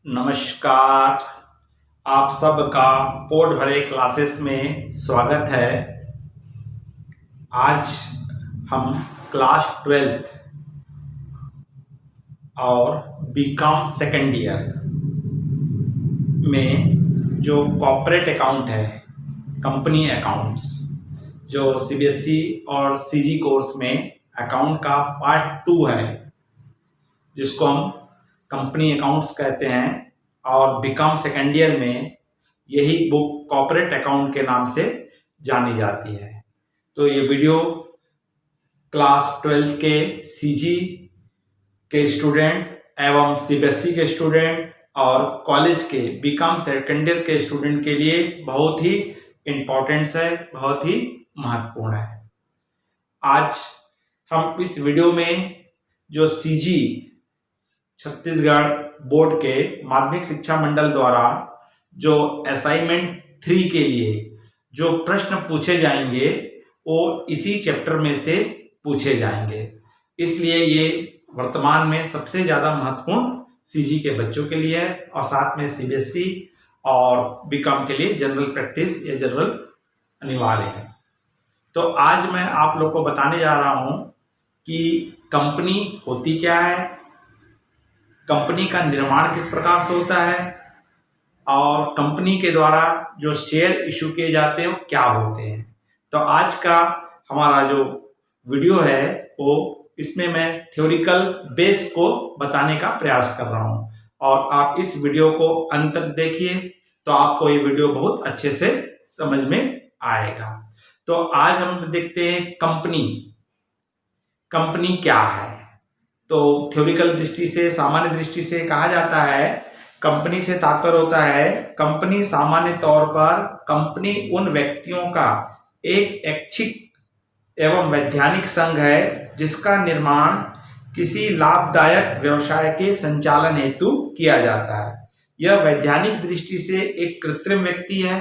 नमस्कार। आप सबका पोर्ट भरे क्लासेस में स्वागत है। आज हम क्लास 12th और बीकॉम सेकेंड ईयर में जो कॉर्पोरेट अकाउंट है, कंपनी अकाउंट्स, जो सीबीएसई और सीजी कोर्स में अकाउंट का पार्ट 2 है, जिसको हम कंपनी अकाउंट्स कहते हैं, और बीकॉम सेकेंड ईयर में यही बुक कॉर्पोरेट अकाउंट के नाम से जानी जाती है। तो ये वीडियो क्लास 12 के सीजी के स्टूडेंट एवं सीबीएसई के स्टूडेंट और कॉलेज के बीकॉम सेकेंड ईयर के स्टूडेंट के लिए बहुत ही इम्पोर्टेंट है, बहुत ही महत्वपूर्ण है। आज हम इस वीडियो में जो सीजी छत्तीसगढ़ बोर्ड के माध्यमिक शिक्षा मंडल द्वारा जो असाइनमेंट 3 के लिए जो प्रश्न पूछे जाएंगे वो इसी चैप्टर में से पूछे जाएंगे, इसलिए ये वर्तमान में सबसे ज़्यादा महत्वपूर्ण सीजी के बच्चों के लिए है और साथ में सीबीएसई और बीकॉम के लिए जनरल प्रैक्टिस या जनरल अनिवार्य है। तो आज मैं आप लोग को बताने जा रहा हूँ कि कंपनी होती क्या है, कंपनी का निर्माण किस प्रकार से होता है और कंपनी के द्वारा जो शेयर इशू किए जाते हैं वो क्या होते हैं। तो आज का हमारा जो वीडियो है वो इसमें मैं थ्योरिकल बेस को बताने का प्रयास कर रहा हूं और आप इस वीडियो को अंत तक देखिए तो आपको ये वीडियो बहुत अच्छे से समझ में आएगा। तो आज हम देखते हैं कंपनी क्या है। तो थ्योरिकल दृष्टि से, सामान्य दृष्टि से कहा जाता है, कंपनी से तात्पर्य होता है कंपनी सामान्य तौर पर कंपनी उन व्यक्तियों का एक ऐच्छिक एवं वैधानिक संघ है जिसका निर्माण किसी लाभदायक व्यवसाय के संचालन हेतु किया जाता है। यह वैधानिक दृष्टि से एक कृत्रिम व्यक्ति है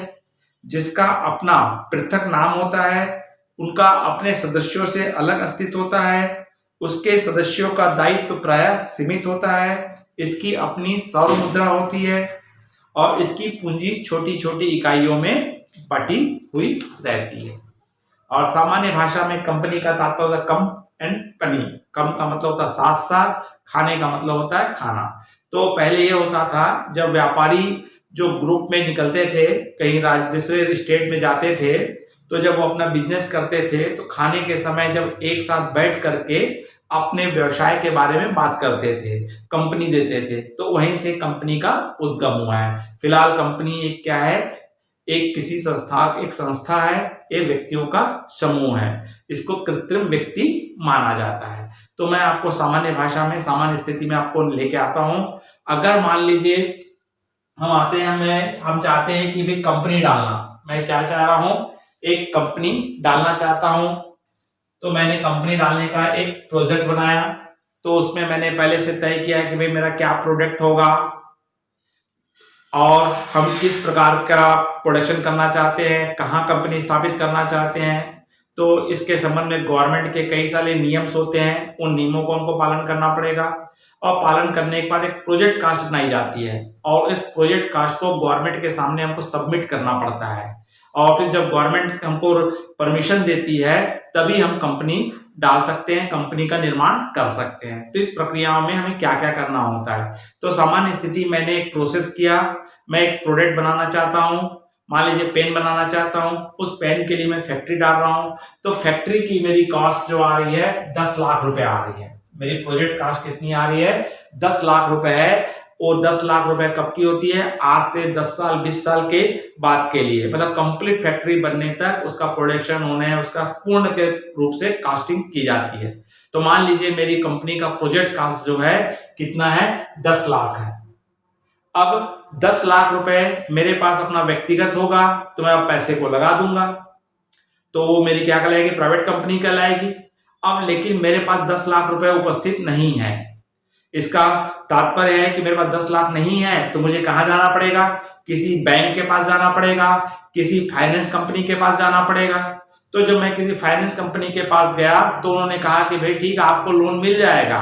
जिसका अपना पृथक नाम होता है, उनका अपने सदस्यों से अलग अस्तित्व होता है, उसके सदस्यों का दायित्व प्रायः सीमित होता है, इसकी अपनी सौर मुद्रा होती है और इसकी पूंजी छोटी छोटी इकाइयों में बटी हुई रहती है। और सामान्य भाषा में कंपनी का तात्पर्य होता है कम एंड पनी। कम का मतलब होता है साथ साथ, खाने का मतलब होता है खाना। तो पहले ये होता था जब व्यापारी जो ग्रुप में निकलते थे, कहीं दूसरे स्टेट में जाते थे, तो जब वो अपना बिजनेस करते थे तो खाने के समय जब एक साथ बैठ करके अपने व्यवसाय के बारे में बात करते थे, कंपनी देते थे, तो वहीं से कंपनी का उद्गम हुआ है। फिलहाल कंपनी एक क्या है, एक किसी संस्था है, एक व्यक्तियों का समूह है, इसको कृत्रिम व्यक्ति माना जाता है। तो मैं आपको सामान्य भाषा में, सामान्य स्थिति में आपको लेके आता हूं। अगर मान लीजिए हम आते हैं, हम चाहते हैं कि भी कंपनी डालना, मैं क्या चाह रहा हूं, एक कंपनी डालना चाहता हूं। तो मैंने कंपनी डालने का एक प्रोजेक्ट बनाया, तो उसमें मैंने पहले से तय किया कि भाई मेरा क्या प्रोडक्ट होगा और हम किस प्रकार का प्रोडक्शन करना चाहते हैं, कहाँ कंपनी स्थापित करना चाहते हैं। तो इसके संबंध में गवर्नमेंट के कई सारे नियम्स होते हैं, उन नियमों को हमको पालन करना पड़ेगा और पालन करने के बाद एक प्रोजेक्ट कास्ट बनाई जाती है और इस प्रोजेक्ट कास्ट को गवर्नमेंट के सामने हमको सबमिट करना पड़ता है और फिर जब गवर्नमेंट हमको परमिशन देती है तभी हम कंपनी डाल सकते हैं, कंपनी का निर्माण कर सकते हैं। तो इस प्रक्रिया में हमें क्या क्या करना होता है। तो सामान्य स्थिति, मैंने एक प्रोसेस किया, मैं एक प्रोडक्ट बनाना चाहता हूं, मान लीजिए पेन बनाना चाहता हूं, उस पेन के लिए मैं फैक्ट्री डाल रहा हूं। तो फैक्ट्री की मेरी कॉस्ट जो आ रही है 10 लाख रुपए आ रही है। मेरी प्रोजेक्ट कॉस्ट कितनी आ रही है, 10 लाख रुपए है। और 10 लाख रुपए कब की होती है, आज से 10 साल 20 साल के बाद के लिए, मतलब कंप्लीट फैक्ट्री बनने तक, उसका प्रोडक्शन होने, उसका पूर्ण के रूप से कास्टिंग की जाती है। तो मान लीजिए मेरी कंपनी का प्रोजेक्ट कास्ट जो है कितना है, 10 लाख है। अब 10 लाख रुपए मेरे पास अपना व्यक्तिगत होगा तो मैं अब पैसे को लगा दूंगा, तो वो मेरी क्या कहलाएगी, प्राइवेट कंपनी कहलाएगी। अब लेकिन मेरे पास 10 लाख रुपए उपस्थित नहीं है, इसका तात्पर्य है कि मेरे पास 10 लाख नहीं है, तो मुझे कहां जाना पड़ेगा, किसी बैंक के पास जाना पड़ेगा, किसी फाइनेंस कंपनी के पास जाना पड़ेगा। तो जब मैं किसी फाइनेंस कंपनी के पास गया तो उन्होंने कहा कि भाई ठीक है, आपको लोन मिल जाएगा,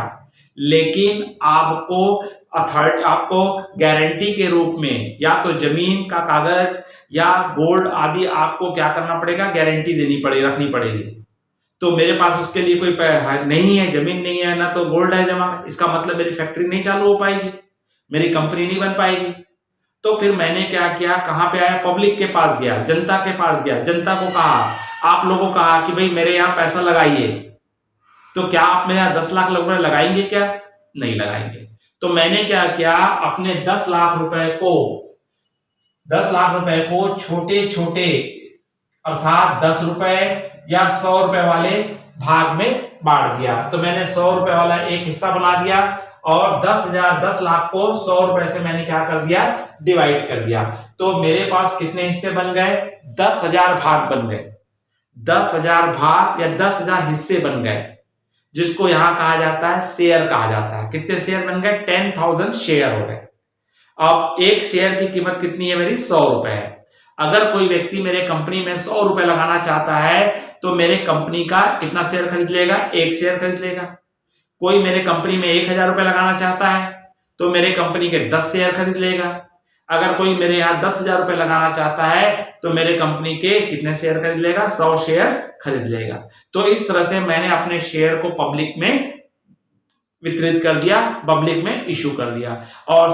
लेकिन आपको अथॉरिटी आपको गारंटी के रूप में या तो जमीन का कागज या गोल्ड आदि आपको क्या करना पड़ेगा, गारंटी देनी पड़ेगी, रखनी पड़ेगी। तो मेरे पास उसके लिए कोई नहीं है, जमीन नहीं है, ना तो गोल्ड है जमा, इसका मतलब मेरी फैक्ट्री नहीं चालू हो पाएगी, मेरी कंपनी नहीं बन पाएगी। तो फिर मैंने क्या किया, कहां पे आया, पब्लिक के पास गया, जनता के पास गया, जनता को कहा, आप लोगों को कहा कि भाई मेरे यहाँ पैसा लगाइए। तो क्या आप मेरे यहाँ 10 लाख रुपए लगाएंगे क्या? नहीं लगाएंगे। तो मैंने क्या किया, अपने 10 लाख रुपए को छोटे छोटे अर्थात 10 रुपए या 100 रुपए वाले भाग में बांट दिया। तो मैंने 100 रुपए वाला एक हिस्सा बना दिया और 10 लाख को 100 रुपए से मैंने क्या कर दिया, डिवाइड कर दिया। तो मेरे पास कितने हिस्से बन गए, 10,000 भाग बन गए, 10,000 भाग या 10,000 हिस्से बन गए, जिसको यहां कहा जाता है शेयर कहा जाता है। कितने शेयर बन गए, 10,000 शेयर हो गए। अब एक शेयर की कीमत कितनी है मेरी, 100 रुपए है। अगर कोई व्यक्ति मेरे कंपनी में 100 रुपए लगाना चाहता है तो मेरे कंपनी का कितना शेयर खरीद लेगा, एक शेयर खरीद लेगा। कोई मेरे कंपनी में 1,000 रुपए लगाना चाहता है तो मेरे कंपनी के 10 शेयर खरीद लेगा। अगर कोई मेरे यहाँ 10,000 रुपए लगाना चाहता है तो मेरे कंपनी के कितने शेयर खरीद लेगा, 100 शेयर खरीद लेगा। तो इस तरह से मैंने अपने शेयर को पब्लिक में वितरित कर दिया, पब्लिक में इशू कर दिया और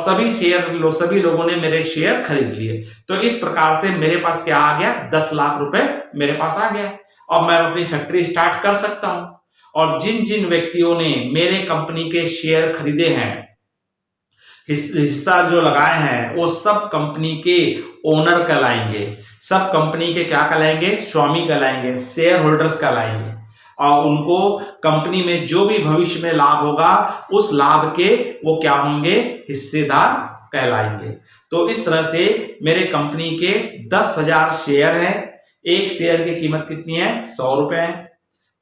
सभी लोगों ने मेरे शेयर खरीद लिए। तो इस प्रकार से मेरे पास क्या आ गया, 10 लाख रुपए मेरे पास आ गया और मैं अपनी फैक्ट्री स्टार्ट कर सकता हूं। और जिन जिन व्यक्तियों ने मेरे कंपनी के शेयर खरीदे हैं, हिस्सा जो लगाए हैं, वो सब कंपनी के ओनर कहलाएंगे, सब कंपनी के क्या कहलाएंगे, स्वामी कहलाएंगे, शेयर होल्डर्स कहलाएंगे। और उनको कंपनी में जो भी भविष्य में लाभ होगा उस लाभ के वो क्या होंगे, हिस्सेदार कहलाएंगे। तो इस तरह से मेरे कंपनी के 10,000 शेयर हैं, एक शेयर की कीमत कितनी है, 100 रुपए है।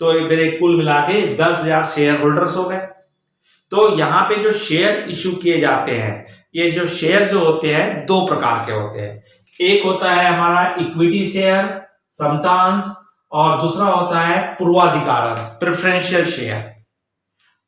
तो मेरे कुल मिला के 10,000 शेयर होल्डर्स हो गए। तो यहाँ पे जो शेयर इशू किए जाते हैं, ये जो शेयर जो होते हैं दो प्रकार के होते हैं। एक होता है हमारा इक्विटी शेयर, समतांश, और दूसरा होता है पूर्वाधिकार अंश, प्रेफरेंशियल शेयर।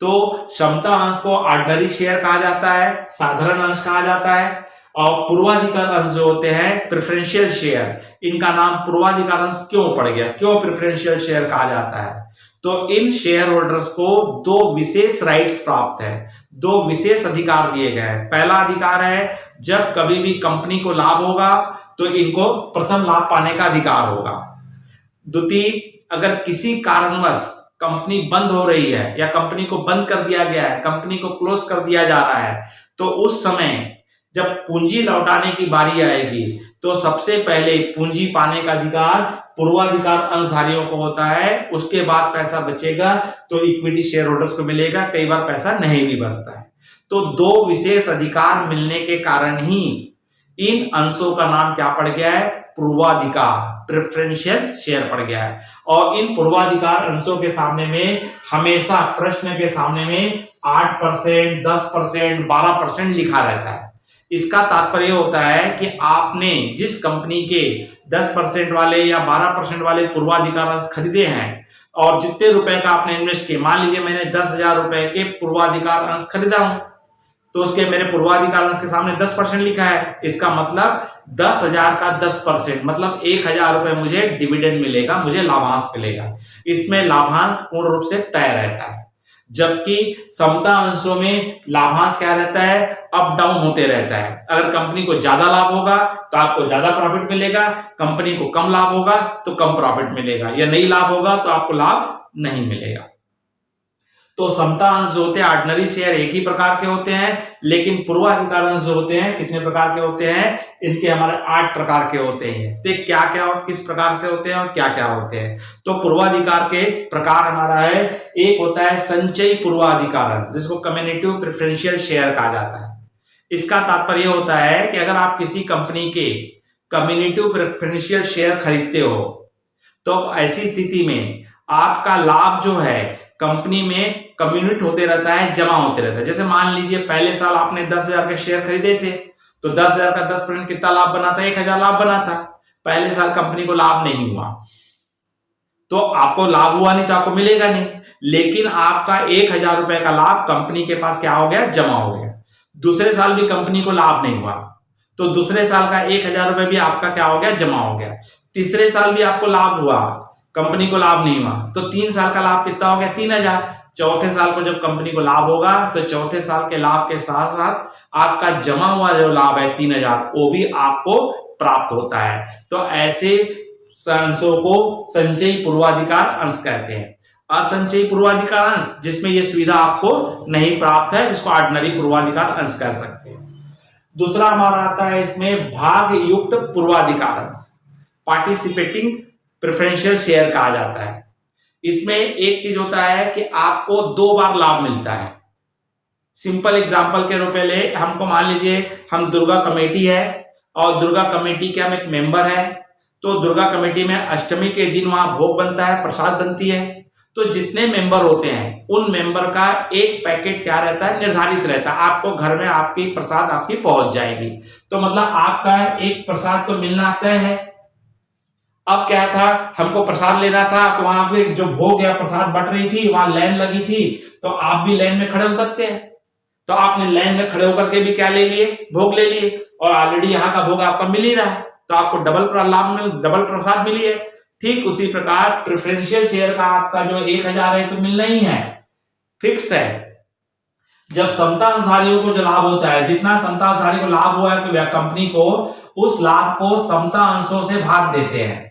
तो समता अंश को ऑर्डिनरी शेयर कहा जाता है, साधारण अंश कहा जाता है, और पूर्वाधिकार अंश जो होते हैं प्रेफरेंशियल शेयर, इनका नाम पूर्वाधिकार अंश क्यों पड़ गया, क्यों प्रेफरेंशियल शेयर कहा जाता है? तो इन शेयर होल्डर्स को दो विशेष राइट्स प्राप्त है, दो विशेष अधिकार दिए गए हैं। पहला अधिकार है, जब कभी भी कंपनी को लाभ होगा तो इनको प्रथम लाभ पाने का अधिकार होगा। द्वितीय, अगर किसी कारणवश कंपनी बंद हो रही है या कंपनी को बंद कर दिया गया है, कंपनी को क्लोज कर दिया जा रहा है, तो उस समय जब पूंजी लौटाने की बारी आएगी तो सबसे पहले पूंजी पाने का अधिकार पूर्वाधिकार अंशधारियों को होता है। उसके बाद पैसा बचेगा तो इक्विटी शेयर होल्डर्स को मिलेगा, कई बार पैसा नहीं भी बचता है। तो दो विशेष अधिकार मिलने के कारण ही इन अंशों का नाम क्या पड़ गया है, पूर्वाधिकार, प्रेफरेंशियल शेयर पड़ गया है। और इन पूर्वाधिकार अंशों के सामने में हमेशा प्रश्न के सामने में 8%, 10%, 12% लिखा रहता है। इसका तात्पर्य होता है कि आपने जिस कंपनी के 10% वाले या 12% वाले पूर्वाधिकार अंश खरीदे हैं और जितने रुपए का आपने इन्वेस्ट किया, मान लीजिए मैंने 10,000 रुपए के पूर्वाधिकार अंश खरीदा हूं, तो उसके मेरे पूर्वाधिकार अंश के सामने 10% लिखा है। इसका मतलब 10,000 का 10%, मतलब 1,000 रुपए मुझे डिविडेंड मिलेगा, मुझे लाभांश मिलेगा। इसमें लाभांश पूर्ण रूप से तय रहता है, जबकि समता अंशों में लाभांश क्या रहता है, अप डाउन होते रहता है। अगर कंपनी को ज्यादा लाभ होगा तो आपको ज्यादा प्रॉफिट मिलेगा, कंपनी को कम लाभ होगा तो कम प्रॉफिट मिलेगा, या नहीं लाभ होगा तो आपको लाभ नहीं मिलेगा। तो समता अंश जो होते हैं, ऑर्डिनरी शेयर एक ही प्रकार के होते हैं, लेकिन पूर्वाधिकार अंश जो होते हैं कितने प्रकार के होते हैं, इनके हमारे 8 प्रकार के होते हैं। तो क्या क्या किस प्रकार से होते हैं और क्या क्या होते हैं? तो पूर्वाधिकार के प्रकार हमारा है, एक होता है संचयी पूर्वाधिकार अंश, जिसको कम्युनिटिव प्रेफरेंशियल शेयर कहा जाता है। इसका तात्पर्य होता है कि अगर आप किसी कंपनी के कम्युनिटिव प्रेफरेंशियल शेयर खरीदते हो तो ऐसी स्थिति में आपका लाभ जो है कंपनी में कम्युनिट होते रहता है, जमा होते रहता है। जैसे मान लीजिए पहले साल आपने 10,000 के शेयर खरीदे थे तो 10,000 का 10% कितना लाभ बना था, 1,000 लाभ बना था। पहले साल कंपनी को लाभ नहीं हुआ तो आपको लाभ हुआ नहीं तो आपको मिलेगा नहीं, लेकिन आपका 1,000 रुपए का लाभ कंपनी के पास क्या हो गया, जमा हो गया। दूसरे साल भी कंपनी को लाभ नहीं हुआ, तो दूसरे साल का 1,000 रुपए भी आपका क्या हो गया, जमा हो गया। तीसरे साल भी आपको लाभ हुआ, कंपनी को लाभ नहीं हुआ, तो 3 साल का लाभ कितना हो गया, 3,000। चौथे साल को जब कंपनी को लाभ होगा तो चौथे साल के लाभ के साथ साथ आपका जमा हुआ जो लाभ है 3,000, वो भी आपको प्राप्त होता है। तो ऐसे अंशों को संचयी पूर्वाधिकार अंश कहते हैं। असंचयी पूर्वाधिकार अंश जिसमें यह सुविधा आपको नहीं प्राप्त है, जिसको ऑर्डिनरी पूर्वाधिकार अंश कह सकते हैं। दूसरा हमारा आता है इसमें भाग युक्त पूर्वाधिकार अंश, पार्टिसिपेटिंग प्रेफरेंशियल शेयर कहा जाता है। इसमें एक चीज होता है कि आपको 2 बार लाभ मिलता है। सिंपल एग्जांपल के रूप में ले, हमको मान लीजिए हम दुर्गा कमेटी है और दुर्गा कमेटी के हम एक मेंबर है, तो दुर्गा कमेटी में अष्टमी के दिन वहां भोग बनता है, प्रसाद बनती है। तो जितने मेंबर होते हैं उन मेंबर का एक पैकेट क्या रहता है, निर्धारित रहता है, आपको घर में आपकी प्रसाद आपकी पहुंच जाएगी। तो मतलब आपका एक प्रसाद तो मिलना तय है। अब क्या था, हमको प्रसाद लेना था, तो वहां पे जो भोग या प्रसाद बट रही थी वहां लाइन लगी थी, तो आप भी लाइन में खड़े हो सकते हैं। तो आपने लाइन में खड़े होकर के भी क्या ले लिए, भोग ले लिए, और ऑलरेडी यहाँ का भोग आपका मिल ही रहा है, तो आपको डबल लाभ मिल, डबल प्रसाद मिली है। ठीक उसी प्रकार प्रेफरेंशियल शेयर का आपका जो 1,000 है तो मिलना ही है, फिक्स है। जब समता अंशधारियों को जो लाभ होता है, जितना समता अंशधारी को लाभ हुआ है तो कंपनी को उस लाभ को समता अंशों से भाग देते हैं,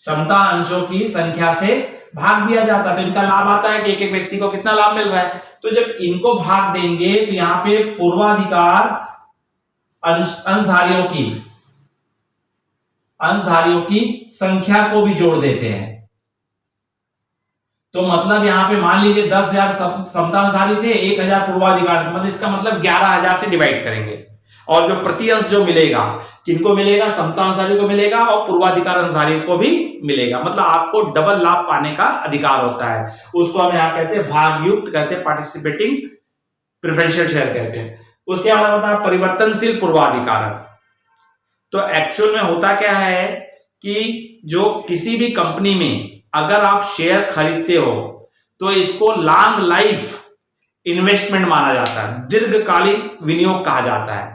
समता अंशों की संख्या से भाग दिया जाता है। तो इनका लाभ आता है कि एक एक व्यक्ति को कितना लाभ मिल रहा है। तो जब इनको भाग देंगे तो यहां पे पूर्वाधिकार अंशधारियों की संख्या को भी जोड़ देते हैं। तो मतलब यहां पे मान लीजिए 10,000 समता अंशधारी थे, 1,000 पूर्वाधिकार, मतलब इसका मतलब 11,000 से डिवाइड करेंगे, और जो प्रति अंश जो मिलेगा किनको मिलेगा, समता अंशधारी को मिलेगा और पूर्वाधिकार अंशधारी को भी मिलेगा। मतलब आपको डबल लाभ पाने का अधिकार होता है। उसको हम यहां कहते हैं भाग युक्त, कहते हैं पार्टिसिपेटिंग प्रेफरेंशियल शेयर कहते हैं। उसके बाद होता है परिवर्तनशील पूर्वाधिकार अंश। तो एक्चुअल में होता क्या है कि जो किसी भी कंपनी में अगर आप शेयर खरीदते हो तो इसको लॉन्ग लाइफ इन्वेस्टमेंट माना जाता है, दीर्घकालीन विनियोग कहा जाता है।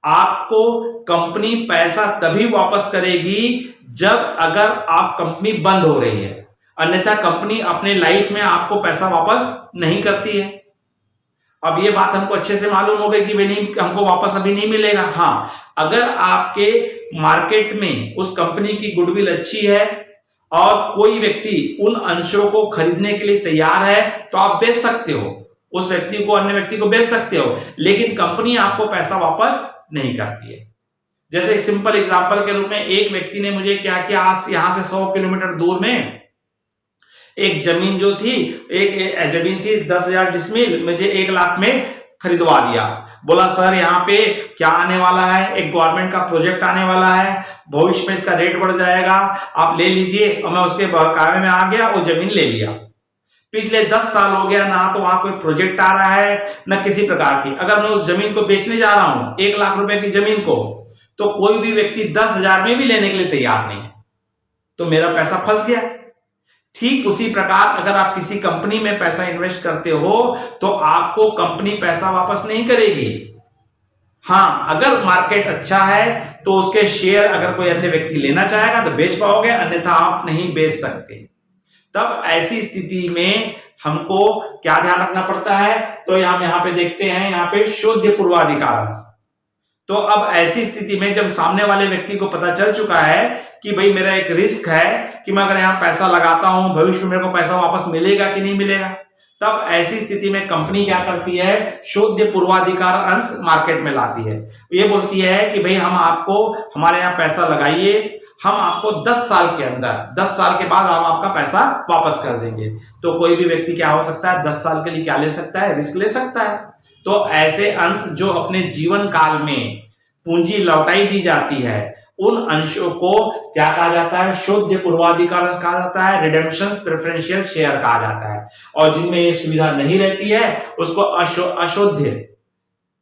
आपको कंपनी पैसा तभी वापस करेगी जब अगर आप कंपनी बंद हो रही है, अन्यथा कंपनी अपने लाइफ में आपको पैसा वापस नहीं करती है। अब ये बात हमको अच्छे से मालूम हो गई कि नहीं, हमको वापस अभी नहीं मिलेगा। हाँ, अगर आपके मार्केट में उस कंपनी की गुडविल अच्छी है और कोई व्यक्ति उन अंशों को खरीदने के लिए तैयार है तो आप बेच सकते हो, उस व्यक्ति को अन्य व्यक्ति को बेच सकते हो, लेकिन कंपनी आपको पैसा वापस नहीं करती है। जैसे एक सिंपल एग्जांपल के रूप में एक व्यक्ति ने मुझे क्या किया, यहां से 100 किलोमीटर दूर में एक जमीन जो थी, एक जमीन थी 10,000 डिसमिल, मुझे 1 लाख में खरीदवा दिया। बोला सर यहाँ पे क्या आने वाला है, एक गवर्नमेंट का प्रोजेक्ट आने वाला है, भविष्य में इसका रेट बढ़ जाएगा, आप ले लीजिए। और मैं उसके बहकावे में आ गया, वो जमीन ले लिया। पिछले 10 साल हो गया, ना तो वहां कोई प्रोजेक्ट आ रहा है ना किसी प्रकार की। अगर मैं उस जमीन को बेचने जा रहा हूं 1 लाख रुपए की जमीन को, तो कोई भी व्यक्ति 10,000 में भी लेने के लिए तैयार नहीं है, तो मेरा पैसा फंस गया। ठीक उसी प्रकार अगर आप किसी कंपनी में पैसा इन्वेस्ट करते हो तो आपको कंपनी पैसा वापस नहीं करेगी। हाँ, अगर मार्केट अच्छा है तो उसके शेयर अगर कोई अन्य व्यक्ति लेना चाहेगा तो बेच पाओगे, अन्यथा आप नहीं बेच सकते। तब ऐसी स्थिति में हमको क्या ध्यान रखना पड़ता है, तो हम यहां पे देखते हैं, यहां पे शुद्ध पूर्वाधिकार अंश। तो अब ऐसी स्थिति में जब सामने वाले व्यक्ति को पता चल चुका है कि भाई मेरा एक रिस्क है कि मैं अगर यहां पैसा लगाता हूं भविष्य में मेरे को पैसा वापस मिलेगा कि नहीं मिलेगा, तब ऐसी स्थिति में कंपनी क्या करती है, शुद्ध पूर्वाधिकार अंश मार्केट में लाती है। ये बोलती है कि भाई हम आपको हमारे यहां पैसा लगाइए, हम आपको 10 साल के अंदर, 10 साल के बाद हम आपका पैसा वापस कर देंगे। तो कोई भी व्यक्ति क्या हो सकता है, 10 साल के लिए क्या ले सकता है, रिस्क ले सकता है। तो ऐसे अंश जो अपने जीवन काल में पूंजी लौटाई दी जाती है, उन अंशों को क्या कहा जाता है, शुद्ध पूर्वाधिकार अंश कहा जाता है, रिडेम्पशन प्रेफरेंशियल शेयर कहा जाता है। और जिनमें ये सुविधा नहीं रहती है उसको अशुद्ध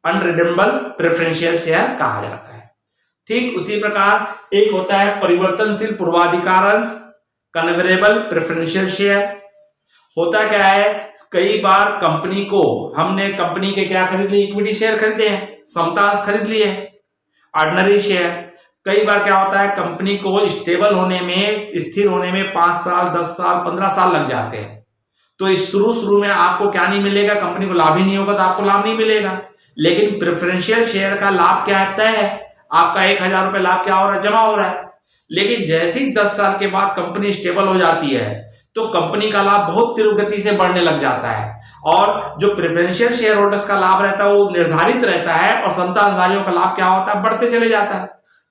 अनरिडेम्बल प्रेफरेंशियल शेयर कहा जाता है। ठीक उसी प्रकार एक होता है परिवर्तनशील पूर्वाधिकार अंश, कन्वर्टेबल प्रेफरेंशियल शेयर। होता क्या है, कई बार कंपनी को हमने कंपनी के क्या खरीद लिए, इक्विटी शेयर खरीदे हैं, समतांश खरीद लिए, ऑर्डिनरी शेयर। कई बार क्या होता है, कंपनी को स्टेबल होने में, स्थिर होने में 5 साल 10 साल 15 साल लग जाते हैं। तो इस शुरू में आपको क्या नहीं मिलेगा, कंपनी को लाभ ही नहीं होगा तो आपको लाभ नहीं मिलेगा। लेकिन प्रेफरेंशियल शेयर का लाभ क्या तय है, आपका 1000 रुपए लाभ क्या हो रहा है, जमा हो रहा है। लेकिन जैसे ही 10 साल के बाद कंपनी स्टेबल हो जाती है तो कंपनी का लाभ बहुत तीव्र गति से बढ़ने लग जाता है, और जो प्रेफरेंशियल शेयर होल्डर्स का लाभ रहता है वो निर्धारित रहता है, और समतांशधारियों का लाभ क्या होता है, बढ़ते चले जाता है।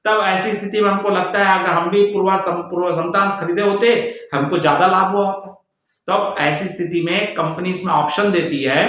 तब ऐसी स्थिति में हमको लगता है अगर हम भी पूर्व समतांश खरीदे होते हमको ज्यादा लाभ हुआ होता। तब ऐसी स्थिति में कंपनी इसमें ऑप्शन देती है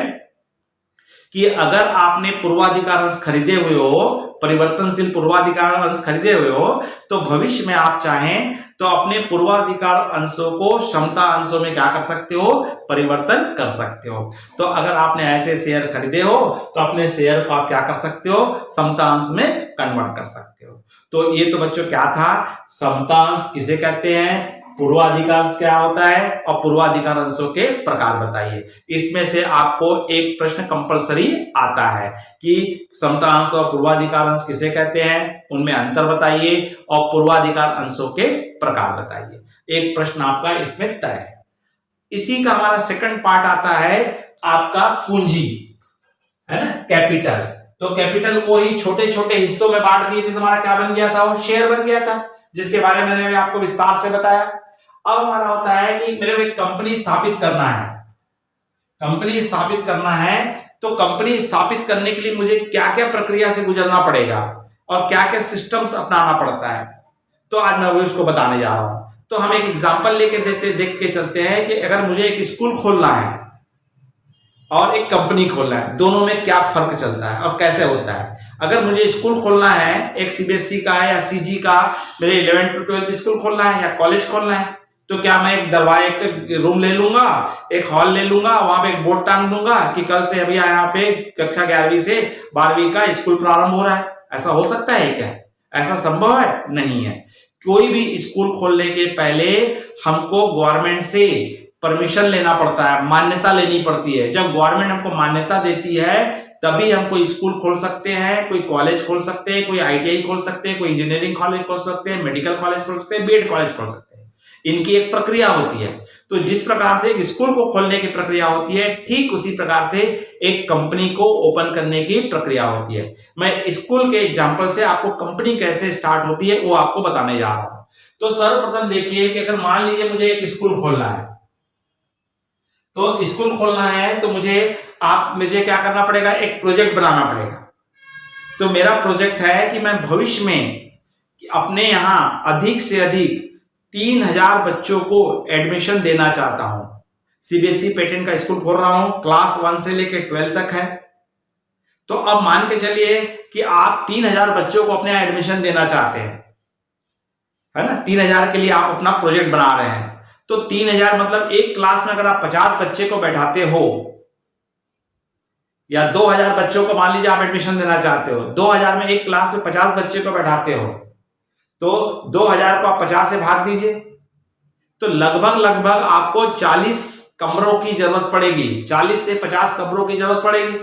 कि अगर आपने पूर्वाधिकार अंश खरीदे हुए हो, परिवर्तनशील पूर्वाधिकार अंश खरीदे हुए हो, तो भविष्य में आप चाहें तो अपने पूर्वाधिकार अंशों को क्षमता अंशों में क्या कर सकते हो, परिवर्तन कर सकते हो। तो अगर आपने ऐसे शेयर खरीदे हो तो अपने शेयर को आप क्या कर सकते हो, समता अंश में कन्वर्ट कर सकते हो। तो ये तो बच्चों क्या था, समता अंश किसे कहते हैं, पूर्वाधिकार क्या होता है, और पूर्वाधिकार अंशों के प्रकार बताइए। इसमें से आपको एक प्रश्न कंपलसरी आता है कि समता अंश और पूर्वाधिकार अंश किसे कहते हैं, उनमें अंतर बताइए, और पूर्वाधिकार अंशों के प्रकार बताइए। एक प्रश्न आपका इसमें तय है। इसी का हमारा सेकंड पार्ट आता है आपका पूंजी, है ना, कैपिटल। तो कैपिटल को ही छोटे छोटे हिस्सों में बांट दिए थे, तुम्हारा क्या बन गया था, वो शेयर बन गया था, जिसके बारे में मैंने आपको विस्तार से बताया। अब हमारा होता है कि मेरे को एक कंपनी स्थापित करना है, कंपनी स्थापित करना है, तो कंपनी स्थापित करने के लिए मुझे क्या क्या प्रक्रिया से गुजरना पड़ेगा और क्या क्या सिस्टम्स अपनाना पड़ता है, तो आज मैं वो उसको बताने जा रहा हूं। तो हम एक एग्जांपल लेके देख के चलते हैं कि अगर मुझे एक स्कूल खोलना है और एक कंपनी खोलना है, दोनों में क्या फर्क चलता है और कैसे होता है। अगर मुझे स्कूल खोलना है, एक सीबीएसई का है या सीजी का, मेरे 11 to 12 स्कूल खोलना है या कॉलेज खोलना है, तो क्या मैं एक दरवाजा, एक रूम ले लूंगा, एक हॉल ले लूंगा, वहां पे एक बोर्ड टांग दूंगा कि कल से अभी यहाँ पे कक्षा 11वीं से 12वीं का स्कूल प्रारंभ हो रहा है। ऐसा हो सकता है क्या? ऐसा संभव है? नहीं है। कोई भी स्कूल खोलने के पहले हमको गवर्नमेंट से परमिशन लेना पड़ता है, मान्यता लेनी पड़ती है। जब गवर्नमेंट हमको मान्यता देती है तभी हम कोई स्कूल खोल सकते हैं, कोई कॉलेज खोल सकते हैं, कोई आईटीआई खोल सकते हैं, कोई इंजीनियरिंग कॉलेज खोल सकते हैं, मेडिकल कॉलेज खोल सकते हैं, बीएड कॉलेज खोल सकते हैं। इनकी एक प्रक्रिया होती है। तो जिस प्रकार से एक स्कूल को खोलने की प्रक्रिया होती है, ठीक उसी प्रकार से एक कंपनी को ओपन करने की प्रक्रिया होती है। मैं स्कूल के एग्जांपल से आपको कंपनी कैसे स्टार्ट होती है वो आपको बताने जा रहा हूं। तो सर्वप्रथम देखिए कि अगर मान लीजिए मुझे एक स्कूल खोलना है, तो स्कूल खोलना है तो मुझे क्या करना पड़ेगा, एक प्रोजेक्ट बनाना पड़ेगा। तो मेरा प्रोजेक्ट है कि मैं भविष्य में अपने यहां अधिक से अधिक 3000 बच्चों को एडमिशन देना चाहता हूं। सीबीएसई पैटर्न का स्कूल खोल रहा हूं, क्लास 1 से लेकर 12 तक है। तो अब मान के चलिए कि आप 3000 बच्चों को अपने यहां एडमिशन देना चाहते हैं, है ना। 3000 के लिए आप अपना प्रोजेक्ट बना रहे हैं। तो 3000 मतलब एक क्लास में अगर आप 50 बच्चे को बैठाते हो, या 2000 बच्चों को मान लीजिए आप एडमिशन देना चाहते हो, 2000 में एक क्लास में 50 बच्चे को बैठाते हो, तो 2000 को आप 50 से भाग दीजिए, तो लगभग आपको 40 कमरों की जरूरत पड़ेगी। 40 से 50 कमरों की जरूरत पड़ेगी।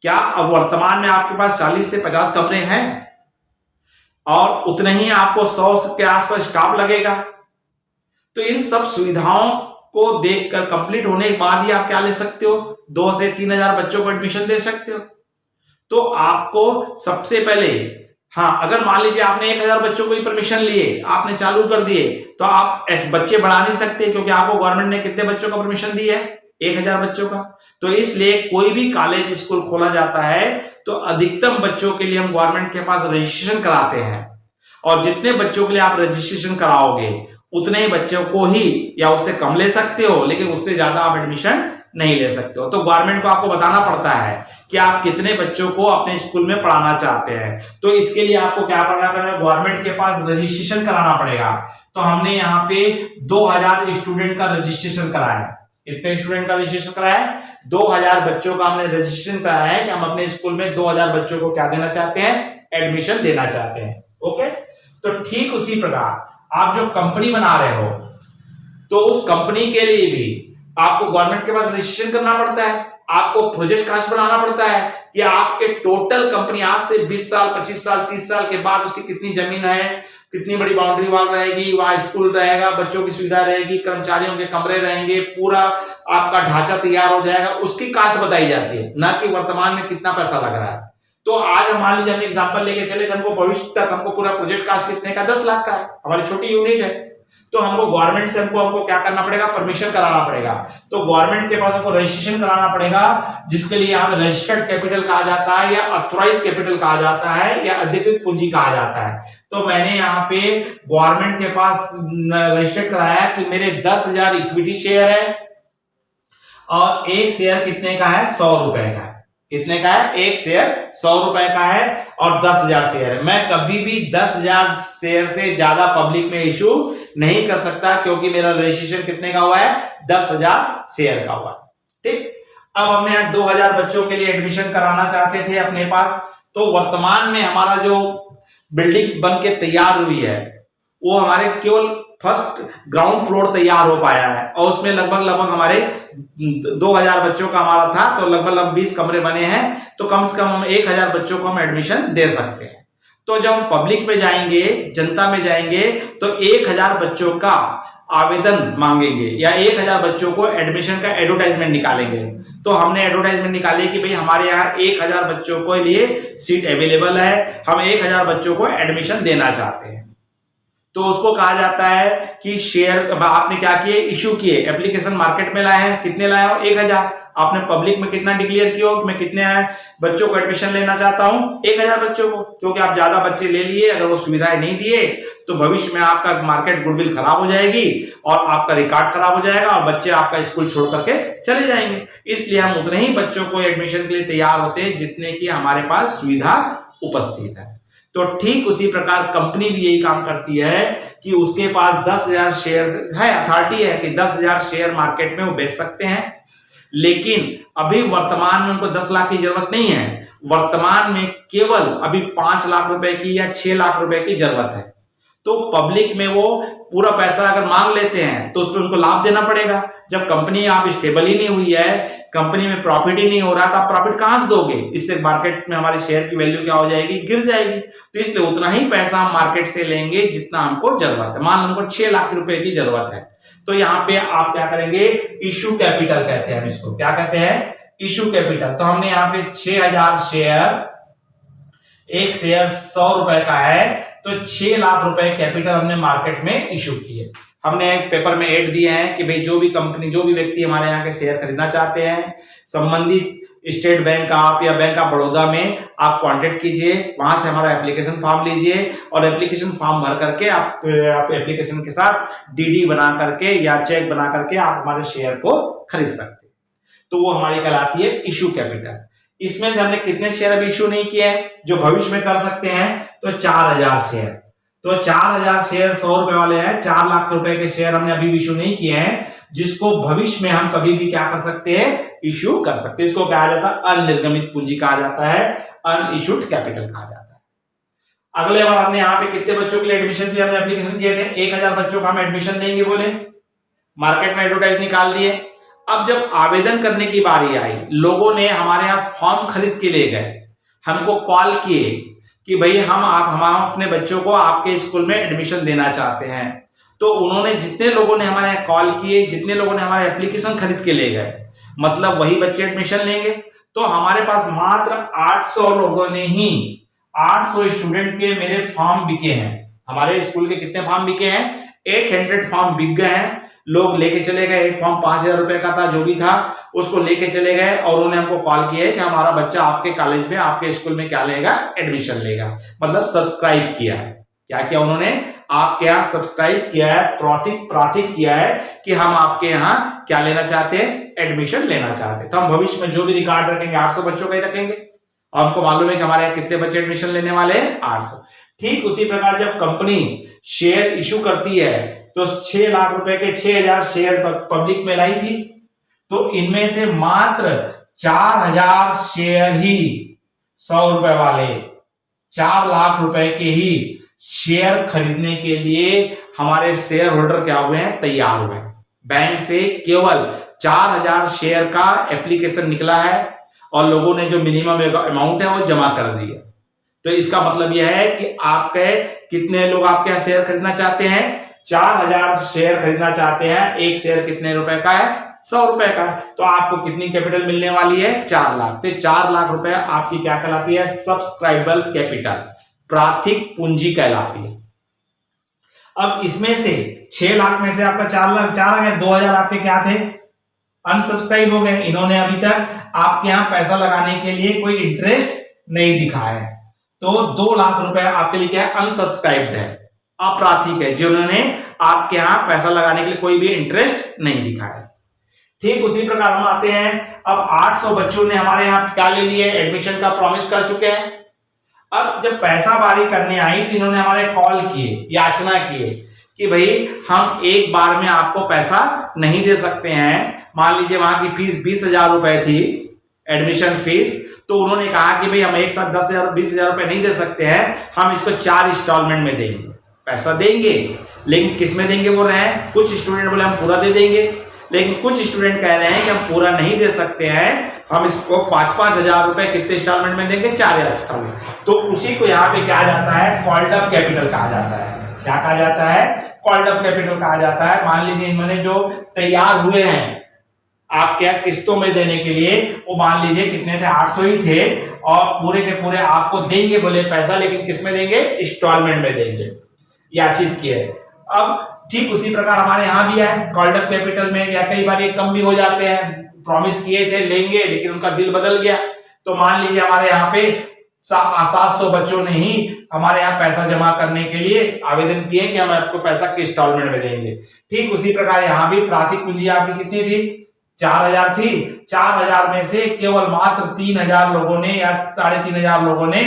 क्या अब वर्तमान में आपके पास 40 से 50 कमरे हैं? और उतने ही आपको 100 के आसपास स्टाफ लगेगा। तो इन सब सुविधाओं को देखकर कंप्लीट होने के बाद ही आप क्या ले सकते हो, 2 से 3000 बच्चों को एडमिशन दे सकते हो। तो आपको सबसे पहले, हाँ, अगर मान लीजिए आपने 1000 बच्चों को ही परमिशन लिए, आपने चालू कर दिए, तो आप बच्चे बढ़ा नहीं सकते, क्योंकि आपको गवर्नमेंट ने कितने बच्चों का परमिशन दी है, 1000 बच्चों का। तो इसलिए कोई भी कॉलेज स्कूल खोला जाता है तो अधिकतम बच्चों के लिए हम गवर्नमेंट के पास रजिस्ट्रेशन कराते हैं, और जितने बच्चों के लिए आप रजिस्ट्रेशन कराओगे उतने ही बच्चों को ही, या उससे कम ले सकते हो, लेकिन उससे ज्यादा आप एडमिशन नहीं ले सकते हो। तो गवर्नमेंट को आपको बताना पड़ता है कि आप कितने बच्चों को अपने स्कूल में पढ़ाना चाहते हैं। तो इसके लिए आपको क्या करना है, गवर्नमेंट के पास रजिस्ट्रेशन कराना पड़ेगा। तो हमने यहाँ पे 2000 स्टूडेंट का रजिस्ट्रेशन कराया। कितने स्टूडेंट का रजिस्ट्रेशन कराया है? 2000 बच्चों का हमने रजिस्ट्रेशन कराया है कि हम अपने स्कूल में 2000 बच्चों को क्या देना चाहते हैं, एडमिशन देना चाहते हैं। ओके, तो ठीक उसी प्रकार आप जो कंपनी बना रहे हो, तो उस कंपनी के लिए भी आपको गवर्नमेंट के पास रजिस्ट्रेशन करना पड़ता है, आपको प्रोजेक्ट कास्ट बनाना पड़ता है कि आपके टोटल कंपनी आज से 20 साल 25 साल 30 साल के बाद उसकी कितनी जमीन है, कितनी बड़ी बाउंड्री वॉल रहेगी, वहां स्कूल रहेगा, बच्चों की सुविधा रहेगी, कर्मचारियों के कमरे रहेंगे, पूरा आपका ढांचा तैयार हो जाएगा, उसकी कास्ट बताई जाती है, ना कि वर्तमान में कितना पैसा लग रहा है। तो आज हम मान लीजिए हमने एग्जांपल लेके चले, हमको भविष्य तक हमको पूरा प्रोजेक्ट कास्ट कितने का 10 लाख का है, हमारी छोटी यूनिट है, तो हमको गवर्नमेंट से हमको क्या करना पड़ेगा, परमिशन कराना पड़ेगा। तो गवर्नमेंट के पास हमको रजिस्ट्रेशन कराना पड़ेगा, जिसके लिए यहाँ रजिस्टर्ड कैपिटल कहा जाता है, या ऑथराइज कैपिटल कहा जाता है, या अधिकृत पूंजी कहा जाता है। तो मैंने यहाँ पे गवर्नमेंट के पास रजिस्टर कराया कि मेरे 10,000 इक्विटी शेयर है और एक शेयर कितने का है, 100 रुपए का है। कितने का है, एक शेयर 100 रुपए का है और 10,000 शेयर है। मैं कभी भी 10,000 शेयर से ज्यादा पब्लिक में इशू नहीं कर सकता, क्योंकि मेरा रजिस्ट्रेशन कितने का हुआ है, 10,000 शेयर का हुआ है। ठीक, अब हमने यहाँ 2,000 बच्चों के लिए एडमिशन कराना चाहते थे अपने पास। तो वर्तमान में हमारा जो बिल्डिंग्स बन के तैयार हुई है वो हमारे केवल फर्स्ट ग्राउंड फ्लोर तैयार हो पाया है, और उसमें लगभग हमारे 2,000 बच्चों का हमारा था, तो लगभग 20 कमरे बने हैं, तो कम से कम हम 1,000 बच्चों को हम एडमिशन दे सकते हैं। तो जब हम पब्लिक में जाएंगे, जनता में जाएंगे, तो 1,000 बच्चों का आवेदन मांगेंगे या 1,000 बच्चों को एडमिशन का एडवर्टाइजमेंट निकालेंगे। तो हमने एडवर्टाइजमेंट निकाली कि भाई हमारे यहाँ 1,000 बच्चों के लिए सीट अवेलेबल है, हम 1,000 बच्चों को एडमिशन देना चाहते हैं। तो उसको कहा जाता है कि शेयर आपने क्या किए, इश्यू किए, एप्लीकेशन मार्केट में लाए हैं, कितने लाए हो, 1,000। आपने पब्लिक में कितना डिक्लेयर किया हो कि मैं कितने बच्चों को एडमिशन लेना चाहता हूं, 1,000 बच्चों को, क्योंकि आप ज्यादा बच्चे ले लिए, अगर वो सुविधाएं नहीं दिए तो भविष्य में आपका मार्केट गुडविल खराब हो जाएगी और आपका रिकॉर्ड खराब हो जाएगा और बच्चे आपका स्कूल छोड़ करके चले जाएंगे। इसलिए हम उतने ही बच्चों को एडमिशन के लिए तैयार होते हैं जितने की हमारे पास सुविधा उपस्थित है। तो ठीक उसी प्रकार कंपनी भी यही काम करती है कि उसके पास 10,000 शेयर है, अथॉरिटी है कि 10,000 शेयर मार्केट में वो बेच सकते हैं, लेकिन अभी वर्तमान में उनको 10 लाख की जरूरत नहीं है। वर्तमान में केवल अभी 5 लाख रुपए की या 6 लाख रुपए की जरूरत है। तो पब्लिक में वो पूरा पैसा अगर मांग लेते हैं तो उस पर उनको लाभ देना पड़ेगा। जब कंपनी आप स्टेबल ही नहीं हुई है, कंपनी में प्रॉफिट ही नहीं हो रहा, तो आप प्रॉफिट कहां से दोगे? इससे मार्केट में हमारे शेयर की वैल्यू क्या हो जाएगी, गिर जाएगी। तो इसलिए उतना ही पैसा हम मार्केट से लेंगे जितना हमको जरूरत है। मान लो हमको 6 लाख रुपए की जरूरत है, तो यहाँ पे आप क्या करेंगे, इश्यू कैपिटल कहते हैं हम इसको, क्या कहते हैं, इश्यू कैपिटल। तो हमने यहाँ पे 6,000 शेयर, एक शेयर 100 रुपए का है, तो 6 लाख रुपए कैपिटल हमने मार्केट में इशू किए। हमने एक पेपर में ऐड दिए हैं कि भाई जो भी कंपनी, जो भी व्यक्ति हमारे यहाँ के शेयर खरीदना चाहते हैं, संबंधित स्टेट बैंक आप या बैंक ऑफ बड़ौदा में आप कांटेक्ट कीजिए, वहां से हमारा एप्लीकेशन फॉर्म लीजिए और एप्लीकेशन फॉर्म भर करके आप एप्लीकेशन के साथ डीडी बना करके या चेक बना करके आप हमारे शेयर को खरीद सकते हैं। तो वो हमारी कहलाती है इशू कैपिटल। इसमें से हमने कितने शेयर अभी इशू नहीं किए हैं जो भविष्य में कर सकते हैं, तो 4,000 शेयर। तो 4,000 शेयर 100 रुपए वाले हैं, 4 लाख रुपए के शेयर हमने अभी इशू नहीं किए हैं, जिसको भविष्य में हम कभी भी क्या कर सकते हैं, इशू कर सकते हैं। इसको कहा जाता है अनिर्गमित पूंजी कहा जाता है, अनइशूड कैपिटल कहा जाता है। अगले बार हमने यहाँ पे कितने बच्चों के लिए एडमिशन के लिए हमने एप्लीकेशन किए थे, 1,000 बच्चों को हम एडमिशन देंगे बोले, मार्केट में एडवर्टाइज निकाल दिए। अब जब आवेदन करने की बारी आई, लोगों ने हमारे यहाँ फॉर्म खरीद के ले गए, हमको कॉल किए कि भाई हम अपने बच्चों को आपके स्कूल में एडमिशन देना चाहते हैं। तो उन्होंने, जितने लोगों ने हमारे यहाँ कॉल किए, जितने लोगों ने हमारे एप्लीकेशन खरीद के ले गए, मतलब वही बच्चे एडमिशन लेंगे। तो हमारे पास मात्र 800 लोगों ने ही, 800 स्टूडेंट के मेरे फॉर्म बिके हैं। हमारे स्कूल के कितने फॉर्म बिके हैं, 800 फॉर्म बिक गए हैं। लोग लेके चले गए, एक फॉर्म 5,000 रुपए का था, जो भी था उसको लेके चले गए और उन्होंने हमको कॉल किया है कि हमारा बच्चा आपके कॉलेज में, आपके स्कूल में क्या लेगा, एडमिशन लेगा। मतलब सब्सक्राइब किया है। क्या किया उन्होंने, आपके यहाँ सब्सक्राइब किया है, प्राथिक किया है कि हम आपके यहाँ क्या लेना चाहते हैं, एडमिशन लेना चाहते हैं। तो हम भविष्य में जो भी रिकॉर्ड रखेंगे 800 बच्चों का ही रखेंगे, और हमको मालूम है कि हमारे यहाँ कितने बच्चे एडमिशन लेने वाले हैं, 800। ठीक उसी प्रकार जब कंपनी शेयर इशू करती है, तो 6 लाख रुपए के 6,000 शेयर पब्लिक में लाई थी, तो इनमें से मात्र 4,000 शेयर ही 100 रुपए वाले, 4 लाख रुपए के ही शेयर खरीदने के लिए हमारे शेयर होल्डर क्या हुए हैं, तैयार हुए हैं। बैंक से केवल 4000 शेयर का एप्लीकेशन निकला है और लोगों ने जो मिनिमम अमाउंट है वो जमा कर दिया। तो इसका मतलब यह है कि आपके कितने लोग आपके यहाँ शेयर खरीदना चाहते हैं? 4000 शेयर खरीदना चाहते हैं। एक शेयर कितने रुपए का है? 100 रुपए का। तो आपको कितनी कैपिटल मिलने वाली है? 4 लाख। तो 4 लाख रुपए आपकी क्या कहलाती है? सब्सक्राइबल कैपिटल, प्राथिक पूंजी कहलाती है। अब इसमें से 6 लाख में से आपका 4 लाख 4 आ गया, 2000 आपके क्या थे? अनसब्सक्राइब हो गए। इन्होंने अभी तक आपके यहां पैसा लगाने के लिए कोई इंटरेस्ट नहीं दिखाया है, तो 2 लाख रुपए आपके लिए क्या है? अनसब्सक्राइब्ड है, अप्राथिक है, जिन्होंने आपके यहां पैसा लगाने के लिए कोई भी इंटरेस्ट नहीं दिखाया। ठीक उसी प्रकार हम आते हैं, अब 800 बच्चों ने हमारे यहां क्या ले लिए? एडमिशन का प्रॉमिस कर चुके हैं। अब जब पैसा बारी करने आई तो इन्होंने हमारे कॉल किए, याचना किए कि भाई हम एक बार में आपको पैसा नहीं दे सकते हैं। मान लीजिए वहां की फीस 20,000 रुपए थी, एडमिशन फीस, तो उन्होंने कहा कि भाई हम एक साथ 10,000 20,000 रुपए नहीं दे सकते हैं, हम इसको 4 इंस्टॉलमेंट में देंगे। पैसा देंगे, लेकिन किस में देंगे बोल रहे हैं? कुछ स्टूडेंट बोले हम पूरा दे देंगे, लेकिन कुछ स्टूडेंट कह रहे हैं कि हम पूरा नहीं दे सकते हैं, हम इसको 5-5 हजार रुपए कितने इंस्टॉलमेंट में देंगे? 4 इंस्टॉलमेंट। तो उसी को यहाँ पे क्या जाता है? कॉल्ड अप कैपिटल कहा जाता है। क्या कहा जाता है? कॉल्ड अप कैपिटल कहा जाता है। मान लीजिए इन्होंने जो तैयार हुए हैं आप क्या किस्तों में देने के लिए, वो मान लीजिए कितने थे? 800 ही थे, और पूरे के पूरे आपको देंगे बोले पैसा, लेकिन किस में देंगे? इंस्टॉलमेंट में देंगे, याचित किए। अब ठीक उसी प्रकार हमारे यहां भी है कॉल्ड अप कैपिटल में, या कई बार ये कम भी हो जाते हैं, प्रॉमिस किए थे लेंगे लेकिन उनका दिल बदल गया। तो मान लीजिए हमारे यहाँ पे 700 बच्चों ने ही हमारे यहाँ पैसा जमा करने के लिए आवेदन किए कि हम आपको पैसा किस इंस्टॉलमेंट में देंगे। ठीक उसी प्रकार यहाँ भी प्राथिक पूंजी आपकी कितनी थी? 4000 थी। 4000 में से केवल मात्र 3000 लोगों ने या 3500 लोगों ने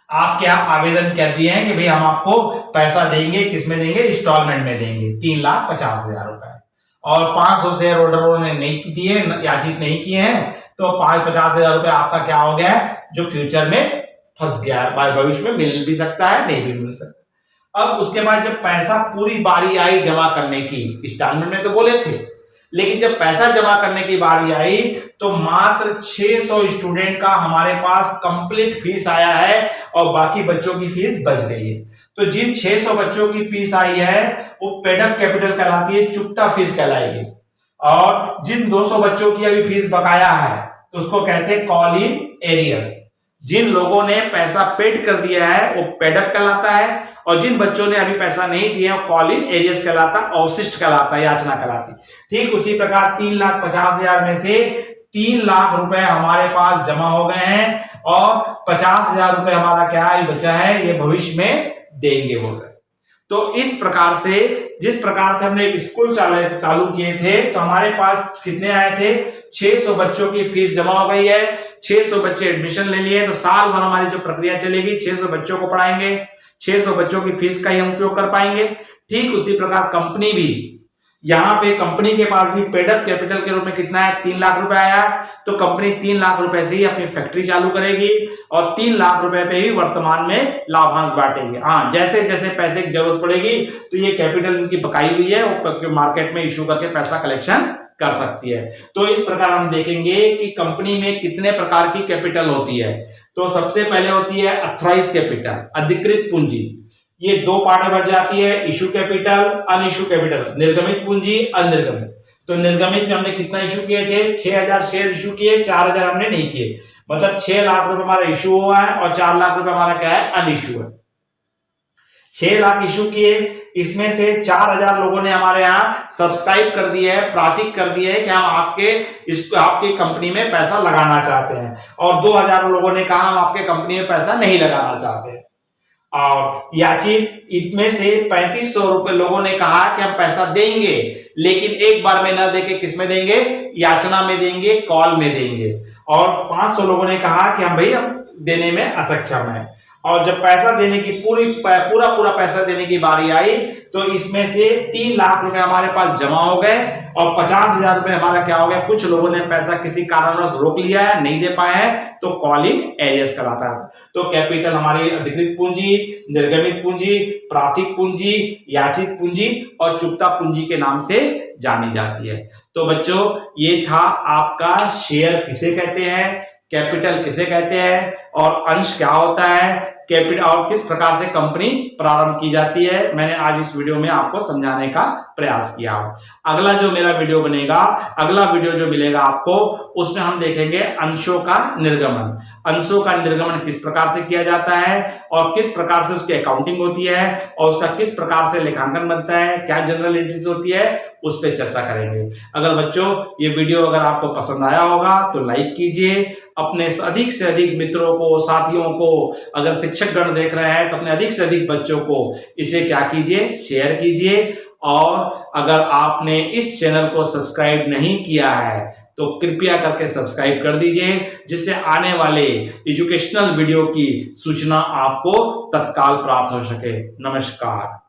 आपके यहाँ आवेदन कर दिए हैं कि भाई हम आपको पैसा देंगे, किसमें देंगे? इंस्टॉलमेंट में देंगे, 3,50,000 रुपए। और 500 शेयर होल्डरों ने नहीं दिए, याचित नहीं किए हैं, तो 50,000 रुपए आपका क्या हो गया? जो फ्यूचर में फंस गया, भविष्य में मिल भी सकता है, नहीं भी मिल सकता। अब उसके बाद जब पैसा पूरी बारी आई जमा करने की, इंस्टॉलमेंट में तो बोले थे, लेकिन जब पैसा जमा करने की बारी आई तो मात्र 600 स्टूडेंट का हमारे पास कंप्लीट फीस आया है और बाकी बच्चों की फीस बच गई है। तो जिन 600 बच्चों की फीस आई है वो पेड अप कैपिटल कहलाती है, चुकता फीस कहलाएगी। और जिन 200 बच्चों की अभी फीस बकाया है तो उसको कहते हैं कॉल इन एरियर्स। जिन लोगों ने पैसा पेड कर दिया है वो पेड अप कहलाता है, और जिन बच्चों ने अभी पैसा नहीं दिया वो कॉल इन एरियर्स कहलाता, अवशिष्ट कहलाता, याचना कहलाती। ठीक उसी प्रकार 3,50,000 में से 3 लाख रुपए हमारे पास जमा हो गए हैं और 50,000 रुपए हमारा क्या है बचा है, ये भविष्य में देंगे बोल रहे। तो इस प्रकार से जिस प्रकार से हमने एक स्कूल चालू किए थे तो हमारे पास कितने आए थे? 600 बच्चों की फीस जमा हो गई है, 600 बच्चे एडमिशन ले लिए, तो साल भर हमारी जो प्रक्रिया चलेगी 600 बच्चों को पढ़ाएंगे, 600 बच्चों की फीस का ही हम उपयोग कर पाएंगे। ठीक उसी प्रकार कंपनी भी, यहाँ पे कंपनी के पास भी पेड अप कैपिटल के रूप में कितना है? 3 लाख रुपए आया, तो कंपनी 3 लाख रुपए से ही अपनी फैक्ट्री चालू करेगी और 3 लाख रुपए पे ही वर्तमान में लाभांश बांटेगी। हाँ, जैसे जैसे पैसे की जरूरत पड़ेगी तो ये कैपिटल उनकी बकाई हुई है वो मार्केट में इश्यू करके पैसा कलेक्शन कर सकती है। तो इस प्रकार हम देखेंगे कि कंपनी में कितने प्रकार की कैपिटल होती है। तो सबसे पहले होती है अथॉराइज कैपिटल, अधिकृत पूंजी। ये 2 पार्ट में बढ़ जाती है, इशू कैपिटल, अनइशू कैपिटल, निर्गमित पूंजी, अनिर्गमित। तो निर्गमित में हमने कितना इशू किए थे? 6,000 शेयर इशू किए, 4,000 हमने नहीं किए, मतलब 6 लाख रुपए हमारा इशू हुआ है और 4 लाख रुपए हमारा क्या है? अनइशू है। 6 लाख इशू किए, इसमें से 4,000 लोगों ने हमारे यहाँ सब्सक्राइब कर दिए है, प्रातिक कर दिए है कि हम आपके कंपनी में पैसा लगाना चाहते हैं, और 2,000 लोगों ने कहा हम आपके कंपनी में पैसा नहीं लगाना चाहते हैं। और याचित इनमें से 3500 रुपए लोगों ने कहा कि हम पैसा देंगे, लेकिन एक बार में न देके किस में देंगे? याचना में देंगे, कॉल में देंगे। और 500 लोगों ने कहा कि हम भाई हम देने में असक्षम है। और जब पैसा देने की पूरा पैसा देने की बारी आई तो इसमें से 3 लाख रुपए हमारे पास जमा हो गए और 50,000 रुपए हमारा क्या हो गया, कुछ लोगों ने पैसा किसी कारणवश रोक लिया है, नहीं दे पाए हैं, तो कॉल इन एरियर्स कहलाता है। तो कैपिटल हमारी अधिकृत पूंजी, निर्गमित पूंजी, प्राथिक पूंजी, याचित पूंजी और चुकता पूंजी के नाम से जानी जाती है। तो बच्चों ये था आपका शेयर किसे कहते हैं, कैपिटल किसे कहते हैं और अंश क्या होता है, कैपिटल और किस प्रकार से कंपनी प्रारंभ की जाती है, मैंने आज इस वीडियो में आपको समझाने का प्रयास किया। अगला जो मेरा वीडियो बनेगा, अगला वीडियो जो मिलेगा आपको, उसमें हम देखेंगे अंशों का निर्गमन। अंशों का निर्गमन किस प्रकार से किया जाता है और किस प्रकार से उसकी अकाउंटिंग होती है और उसका किस प्रकार से लेखांकन बनता है, क्या जनरल एंट्रीज होती है, उस पर चर्चा करेंगे। अगर बच्चों ये वीडियो अगर आपको पसंद आया होगा तो लाइक कीजिए, अपने अधिक से अधिक मित्रों को, साथियों को, अगर शिक्षक गण देख रहे हैं तो अपने अधिक से अधिक बच्चों को इसे क्या कीजिए, शेयर कीजिए। और अगर आपने इस चैनल को सब्सक्राइब नहीं किया है तो कृपया करके सब्सक्राइब कर दीजिए, जिससे आने वाले एजुकेशनल वीडियो की सूचना आपको तत्काल प्राप्त हो सके। नमस्कार।